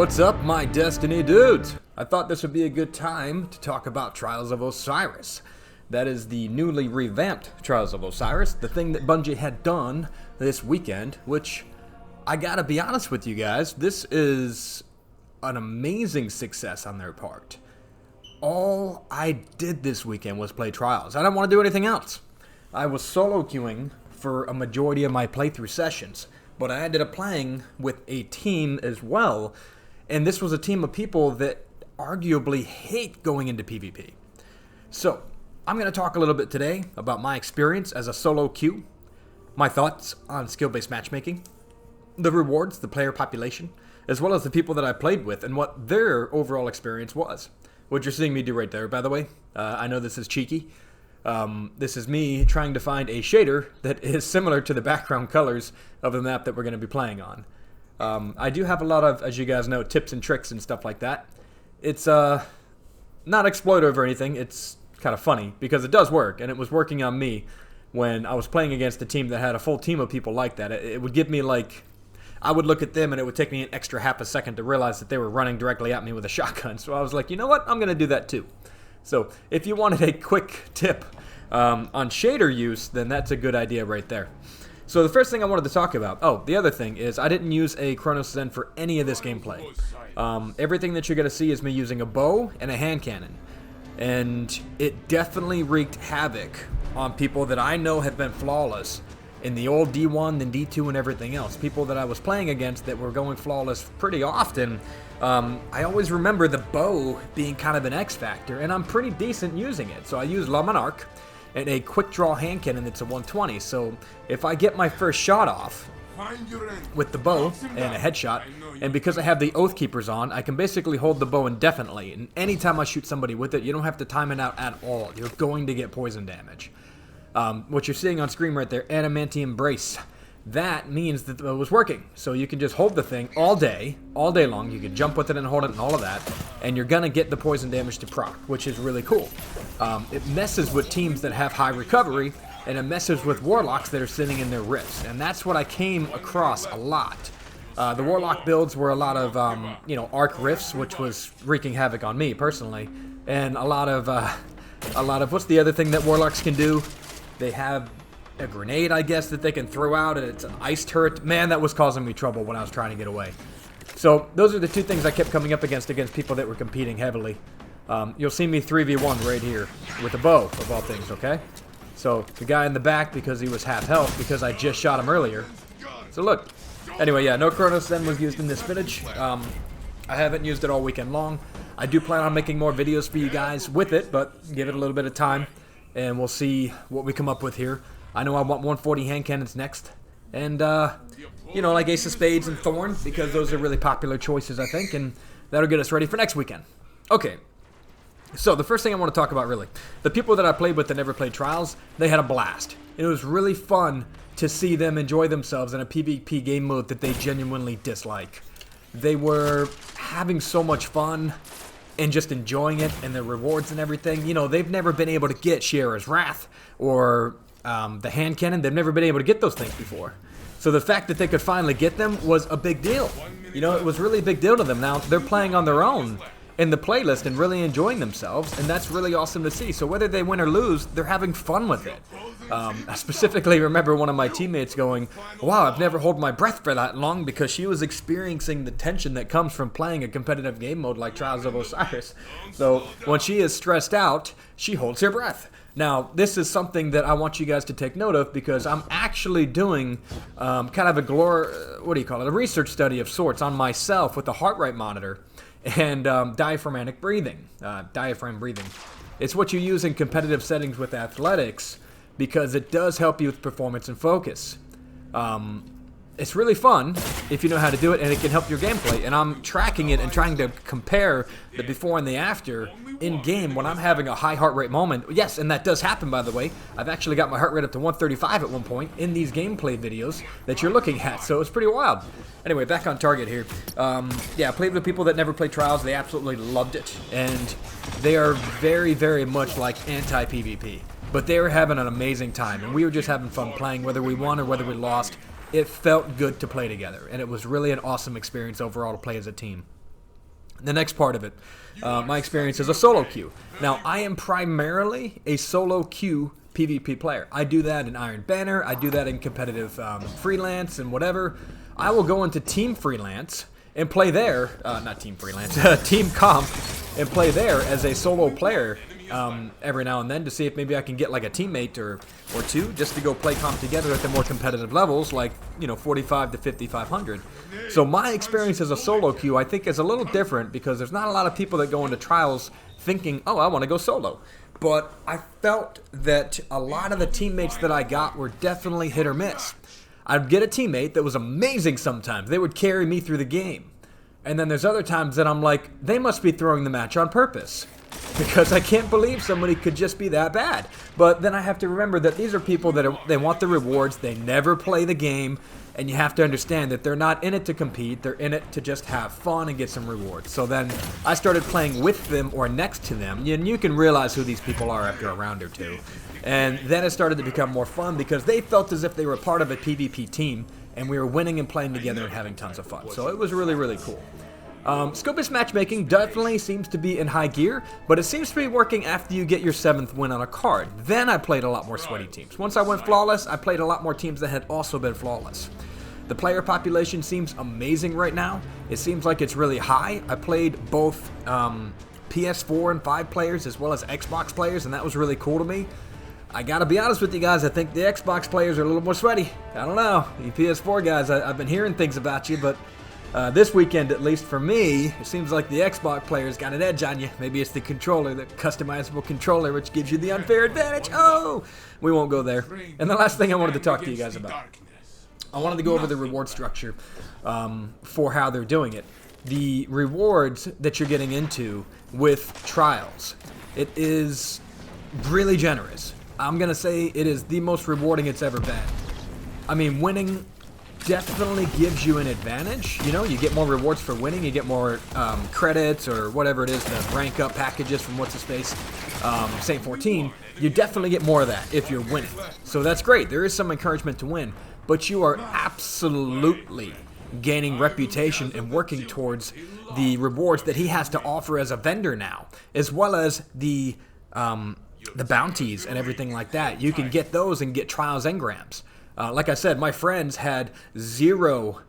What's up, my Destiny dudes? I thought this would be a good time to talk about Trials of Osiris. That is the newly revamped Trials of Osiris, the thing that Bungie had done this weekend, which, I gotta be honest with you guys, this is an amazing success on their part. All I did this weekend was play Trials. I didn't want to do anything else. I was solo queuing for a majority of my playthrough sessions, but I ended up playing with a team as well, and this was a team of people that arguably hate going into PvP. So, I'm going to talk a little bit today about my experience as a solo queue, my thoughts on skill-based matchmaking, the rewards, the player population, as well as the people that I played with and what their overall experience was. What you're seeing me do right there, by the way, I know this is cheeky. This is me trying to find a shader that is similar to the background colors of the map that we're going to be playing on. I do have a lot of, as you guys know, tips and tricks and stuff like that. It's not exploitive or anything. It's kind of funny because it does work, and it was working on me when I was playing against a team that had a full team of people like that. It would give me like, I would look at them and it would take me an extra half a second to realize that they were running directly at me with a shotgun. So I was like, you know what? I'm going to do that too. So if you wanted a quick tip on shader use, then that's a good idea right there. So the first thing I wanted to talk about, the other thing is I didn't use a Cronus Zen for any of this gameplay. Everything that you're going to see is me using a bow and a hand cannon. And it definitely wreaked havoc on people that I know have been flawless in the old D1 and D2 and everything else. People that I was playing against that were going flawless pretty often. I always remember the bow being kind of an X factor, and I'm pretty decent using it. So I use La Monarch and a quick draw hand cannon that's a 120. So if I get my first shot off with the bow and a headshot, and because I have the Oath Keepers on, I can basically hold the bow indefinitely. And anytime I shoot somebody with it, you don't have to time it out at all. You're going to get poison damage. What you're seeing on screen right there, Adamantium Brace, that means that it was working. So you can just hold the thing all day long. You can jump with it and hold it and all of that, and you're going to get the poison damage to proc, which is really cool. It messes with teams that have high recovery, and it messes with warlocks that are sitting in their rifts, and that's what I came across a lot. The warlock builds were a lot of, arc rifts, which was wreaking havoc on me personally, and a lot of what's the other thing that warlocks can do? They have a grenade, I guess, that they can throw out, and it's an ice turret. Man, that was causing me trouble when I was trying to get away. So those are the two things I kept coming up against people that were competing heavily. You'll see me 3v1 right here with a bow, of all things, okay? So the guy in the back, because he was half health, because I just shot him earlier. So look. Anyway, yeah, no Cronus then was used in this spinach. I haven't used it all weekend long. I do plan on making more videos for you guys with it, but give it a little bit of time, and we'll see what we come up with here. I know I want 140 hand cannons next, and, like Ace of Spades and Thorn, because those are really popular choices, I think, and that'll get us ready for next weekend. Okay, so the first thing I want to talk about, really, the people that I played with that never played Trials, they had a blast. It was really fun to see them enjoy themselves in a PvP game mode that they genuinely dislike. They were having so much fun and just enjoying it, and the rewards and everything. You know, they've never been able to get Shira's Wrath or the hand cannon. They've never been able to get those things before. So the fact that they could finally get them was a big deal. You know, it was really a big deal to them. Now, they're playing on their own in the playlist and really enjoying themselves, and that's really awesome to see. So whether they win or lose, they're having fun with it. I specifically remember one of my teammates going, wow, I've never held my breath for that long, because she was experiencing the tension that comes from playing a competitive game mode like Trials of Osiris. So when she is stressed out, she holds her breath. Now, this is something that I want you guys to take note of, because I'm actually doing kind of a research study of sorts on myself with a heart rate monitor and diaphragm breathing. It's what you use in competitive settings with athletics, because it does help you with performance and focus. It's really fun if you know how to do it, and it can help your gameplay. And I'm tracking it and trying to compare the before and the after in game when I'm having a high heart rate moment. Yes, and that does happen, by the way. I've actually got my heart rate up to 135 at one point in these gameplay videos that you're looking at, so it's pretty wild. Anyway, back on target here. I played with people that never played Trials. They absolutely loved it, and they are very, very much like anti-PvP. But they were having an amazing time, and we were just having fun playing, whether we won or whether we lost. It felt good to play together, and it was really an awesome experience overall to play as a team. The next part of it, my experience as a solo queue. Now, I am primarily a solo queue PvP player. I do that in Iron Banner. I do that in competitive freelance and whatever. I will go into team freelance and play there, not team freelance, team comp, and play there as a solo player every now and then to see if maybe I can get like a teammate or two just to go play comp together at the more competitive levels, like, you know, 45 to 5,500. So my experience as a solo queue, I think, is a little different because there's not a lot of people that go into trials thinking, oh, I want to go solo. But I felt that a lot of the teammates that I got were definitely hit or miss. I'd get a teammate that was amazing sometimes. They would carry me through the game. And then there's other times that I'm like, they must be throwing the match on purpose. Because I can't believe somebody could just be that bad. But then I have to remember that these are people that they want the rewards. They never play the game. And you have to understand that they're not in it to compete. They're in it to just have fun and get some rewards. So then I started playing with them or next to them. And you can realize who these people are after a round or two. And then it started to become more fun because they felt as if they were part of a PvP team. And we were winning and playing together and having tons of fun. So it was really, really cool. Scope-based matchmaking definitely seems to be in high gear, but it seems to be working after you get your 7th win on a card. Then I played a lot more sweaty teams. Once I went flawless, I played a lot more teams that had also been flawless. The player population seems amazing right now. It seems like it's really high. I played both PS4 and 5 players as well as Xbox players, and that was really cool to me. I gotta be honest with you guys, I think the Xbox players are a little more sweaty. I don't know. You PS4 guys, I've been hearing things about you, but this weekend, at least for me, it seems like the Xbox players got an edge on you. Maybe it's the controller, the customizable controller, which gives you the unfair advantage. Oh, we won't go there. And the last thing I wanted to talk to you guys about, I wanted to go over the reward structure for how they're doing it. The rewards that you're getting into with Trials, it is really generous. I'm going to say it is the most rewarding it's ever been. I mean, winning definitely gives you an advantage. You know, you get more rewards for winning, you get more credits or whatever it is, the rank up packages from what's-his-face, Saint 14. You definitely get more of that if you're winning. So that's great. There is some encouragement to win, but you are absolutely gaining reputation and working towards the rewards that he has to offer as a vendor now, as well as the bounties and everything like that. You can get those and get trials engrams. Like I said, my friends had 0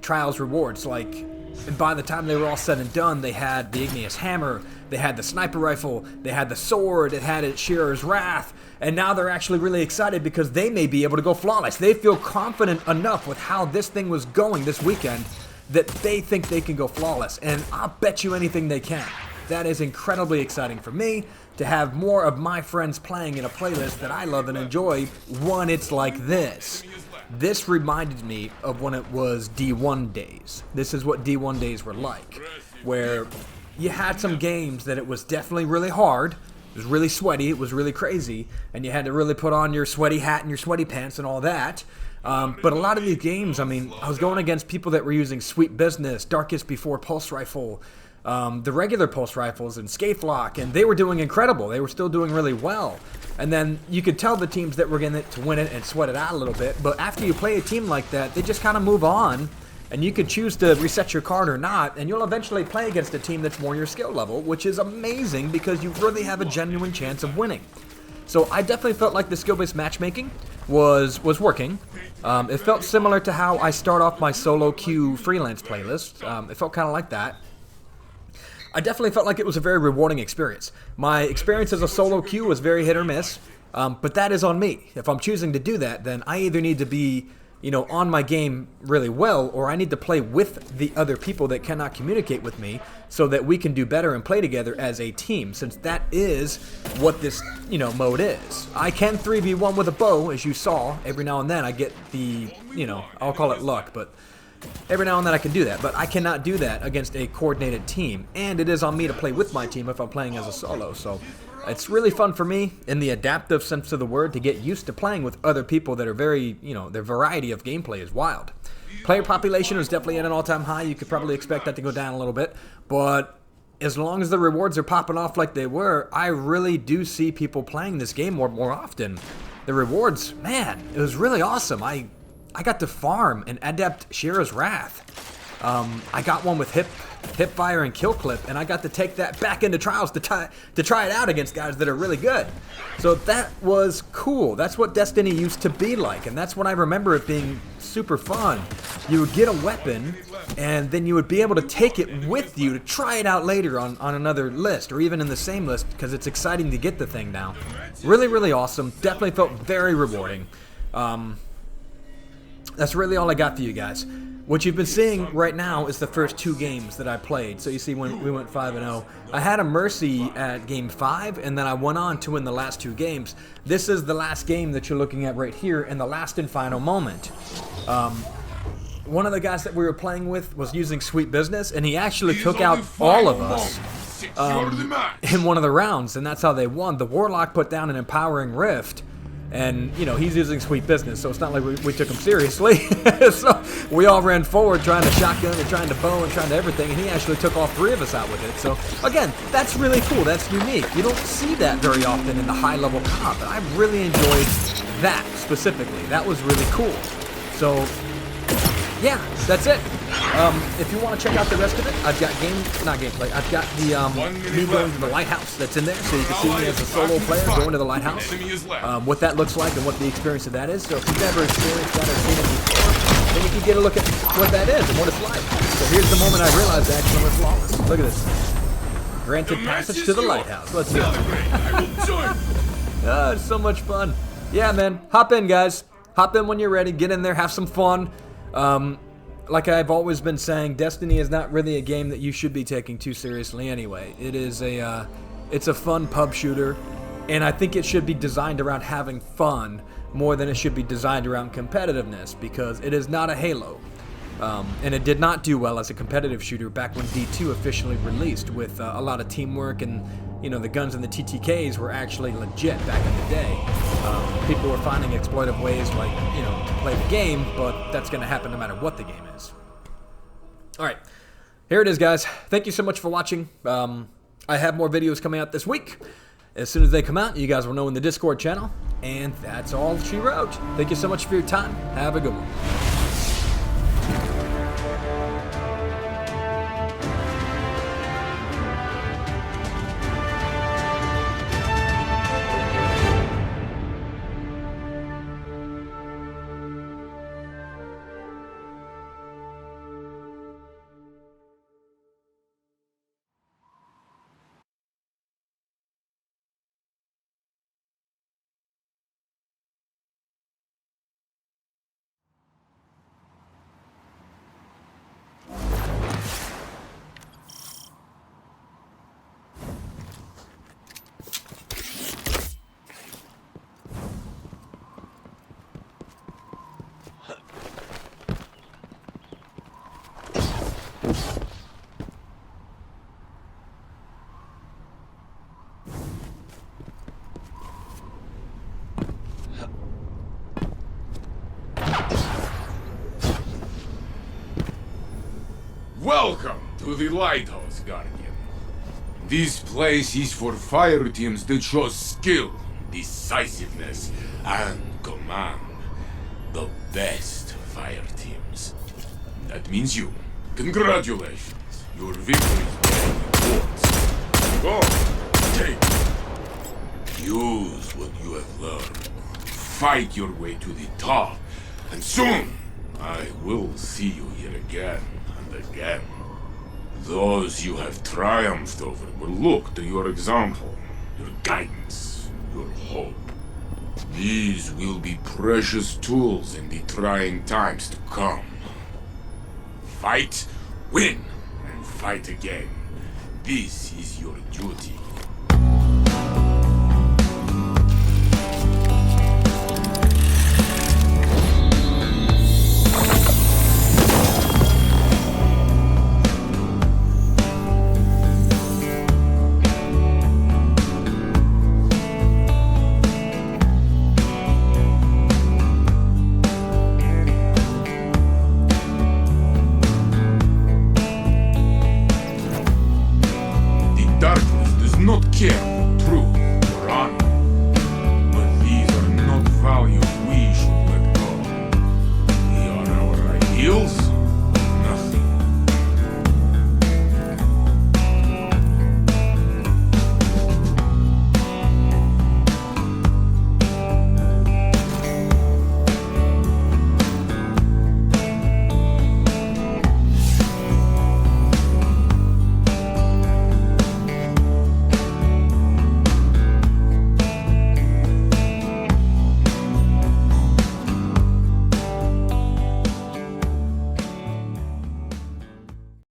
trials rewards. Like, and by the time they were all said and done, they had the igneous hammer, they had the sniper rifle, they had the sword, it had Shearer's Wrath, and now they're actually really excited because they may be able to go flawless. They feel confident enough with how this thing was going this weekend that they think they can go flawless, and I'll bet you anything they can. That is incredibly exciting for me to have more of my friends playing in a playlist that I love and enjoy when it's like this. This reminded me of when it was D1 days. This is what D1 days were like, where you had some games that it was definitely really hard, it was really sweaty, it was really crazy, and you had to really put on your sweaty hat and your sweaty pants and all that. But a lot of these games, I mean, I was going against people that were using Sweet Business, Darkest Before Pulse Rifle, the regular pulse rifles and Scathe, and they were doing incredible. They were still doing really well. And then you could tell the teams that were going to win it and sweat it out a little bit, but after you play a team like that, they just kind of move on, and you could choose to reset your card or not, and you'll eventually play against a team that's more your skill level, which is amazing because you really have a genuine chance of winning. So I definitely felt like the skill-based matchmaking was working. It felt similar to how I start off my solo queue freelance playlist. It felt kind of like that. I definitely felt like it was a very rewarding experience. My experience as a solo queue was very hit or miss, but that is on me. If I'm choosing to do that, then I either need to be, you know, on my game really well, or I need to play with the other people that cannot communicate with me so that we can do better and play together as a team, since that is what this, you know, mode is. I can 3v1 with a bow, as you saw. Every now and then I get the, you know, I'll call it luck, but every now and then I can do that, but I cannot do that against a coordinated team, and it is on me to play with my team if I'm playing as a solo, so it's really fun for me, in the adaptive sense of the word, to get used to playing with other people that are very, you know, their variety of gameplay is wild. Player population is definitely at an all-time high. You could probably expect that to go down a little bit, but as long as the rewards are popping off like they were, I really do see people playing this game more often. The rewards, man, it was really awesome. I got to farm and adept Shearer's Wrath. I got one with hip fire and kill clip, and I got to take that back into Trials to try it out against guys that are really good. So that was cool. That's what Destiny used to be like, and that's when I remember it being super fun. You would get a weapon, and then you would be able to take it with you to try it out later on another list, or even in the same list, because it's exciting to get the thing now. Really, really awesome. Definitely felt very rewarding. That's really all I got for you guys. What you've been seeing right now is the first 2 games that I played. So you see when we went 5-0, I had a mercy at game 5, and then I went on to win the last 2 games. This is the last game that you're looking at right here, and the last and final moment. One of the guys that we were playing with was using Sweet Business, and he actually took out all of us in one of the rounds, and that's how they won. The Warlock put down an Empowering Rift, and, you know, he's using Sweet Business, so it's not like we took him seriously. So we all ran forward trying to shotgun and trying to bow and trying to everything, and he actually took all 3 of us out with it. So, again, that's really cool. That's unique. You don't see that very often in the high-level comp, and I really enjoyed that specifically. That was really cool. So, yeah, that's it. If you want to check out the rest of it, I've got gameplay. I've got the me going to the lighthouse that's in there, so you can see me as a solo player going to the lighthouse. What that looks like and what the experience of that is. So if you've never experienced that or seen it before, then you can get a look at what that is and what it's like. So here's the moment I realized that actually was flawless. Look at this. Granted passage to the lighthouse. Let's go. It's so much fun. Yeah, man. Hop in, guys. Hop in when you're ready. Get in there. Have some fun. Like I've always been saying, Destiny is not really a game that you should be taking too seriously anyway. It is it's a fun pub shooter, and I think it should be designed around having fun more than it should be designed around competitiveness, because it is not a Halo. And it did not do well as a competitive shooter back when D2 officially released, with a lot of teamwork, and, you know, the guns and the TTKs were actually legit back in the day. People were finding exploitive ways, like, you know, to play the game, but that's going to happen no matter what the game is. Alright, here it is, guys. Thank you so much for watching. I have more videos coming out this week. As soon as they come out, you guys will know in the Discord channel. And that's all she wrote. Thank you so much for your time. Have a good one. Welcome to the Lighthouse, Guardian. This place is for fire teams that show skill, decisiveness, and command. The best fire teams. That means you. Congratulations. Your victory is Go, take it. Use what you have learned. Fight your way to the top. And soon, I will see you here again. Again. Those you have triumphed over will look to your example, your guidance, your hope. These will be precious tools in the trying times to come. Fight, win, and fight again. This is your duty. Not care